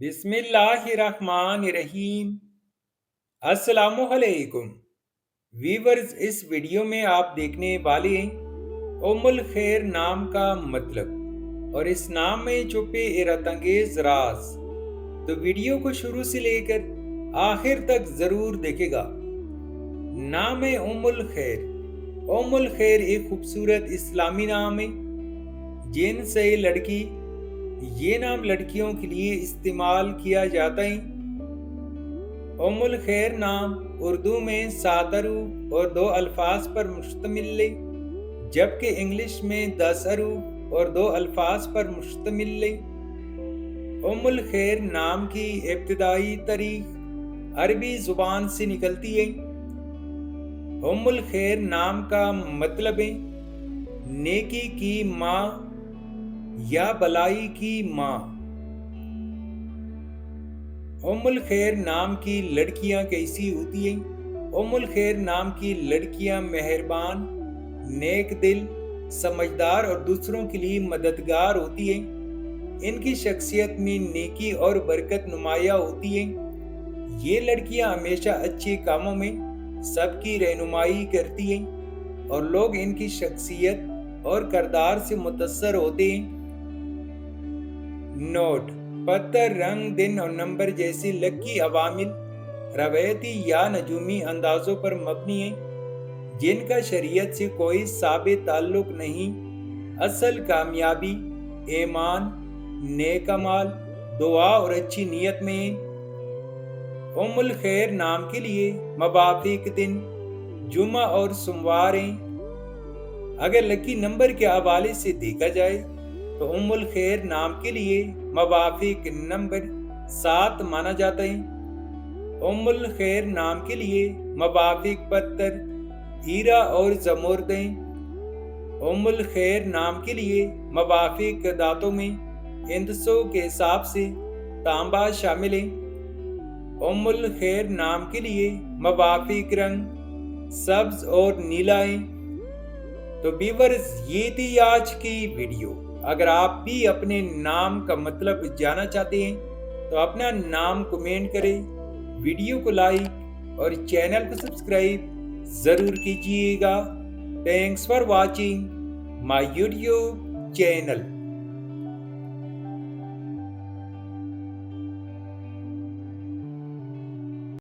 बिस्मिल्लाहिर्रहमानिर्रहीम। अस्सलामुअलैकुम वीवर्स, इस वीडियो में आप देखने वाले हैं उम्मुल खैर नाम का मतलब और इस नाम में छुपे हैरतअंगेज राज। तो वीडियो को शुरू से लेकर आखिर तक जरूर देखेगा। नाम है उम्मुल खैर। उम्मुल खैर एक खूबसूरत इस्लामी नाम है। जिन से लड़की, ये नाम लड़कियों के लिए इस्तेमाल किया जाता है। उम्मुल खैर नाम उर्दू में 7 हरूफ और 2 अल्फाज पर मुश्तमिल है, जबकि इंग्लिश में 10 हरूफ और 2 अल्फाज पर मुश्तमिल है। उम्मुल खैर नाम की इब्तिदाई तारीख अरबी जुबान से निकलती है। उम्मुल खैर नाम का मतलब है नेकी की माँ या भलाई की माँ। उम्मुल खैर नाम की लड़कियां कैसी होती हैं? उम्मुल खैर नाम की लड़कियां मेहरबान, नेक दिल, समझदार और दूसरों के लिए मददगार होती हैं। इनकी शख्सियत में नेकी और बरकत नुमाया होती है। ये लड़कियां हमेशा अच्छे कामों में सबकी रहनुमाई करती हैं और लोग इनकी शख्सियत और किरदार से मुतस्सर होते हैं। नोट: पत्थर, रंग, दिन और नंबर जैसे लकी अवामिल रवायती या नजूमी अंदाजों पर मबनी है, जिनका शरीयत से कोई साबित ताल्लुक नहीं। असल कामयाबी ईमान, नेक अमाल, दुआ और अच्छी नीयत में है। उम्मुल खैर नाम के लिए मवाफिक दिन जुमा और सोमवार हैं। अगर लकी नंबर के हवाले से देखा जाए तो उम्मुल खैर नाम के लिए मवाफिक नंबर 7 माना जाता है। उम्मुल खैर नाम के लिए मवाफिक पत्थर हीरा और जमुर्द हैं। उम्मुल खैर नाम के लिए मवाफिक दांतों में हिंदसों के हिसाब से तांबा शामिल है। उम्मुल खैर नाम के लिए मवाफिक रंग सब्ज और नीला है। तो व्यूअर्स, ये थी आज की वीडियो। अगर आप भी अपने नाम का मतलब जानना चाहते हैं तो अपना नाम कमेंट करें, वीडियो को लाइक और चैनल को सब्सक्राइब जरूर कीजिएगा। Thanks for watching my YouTube channel.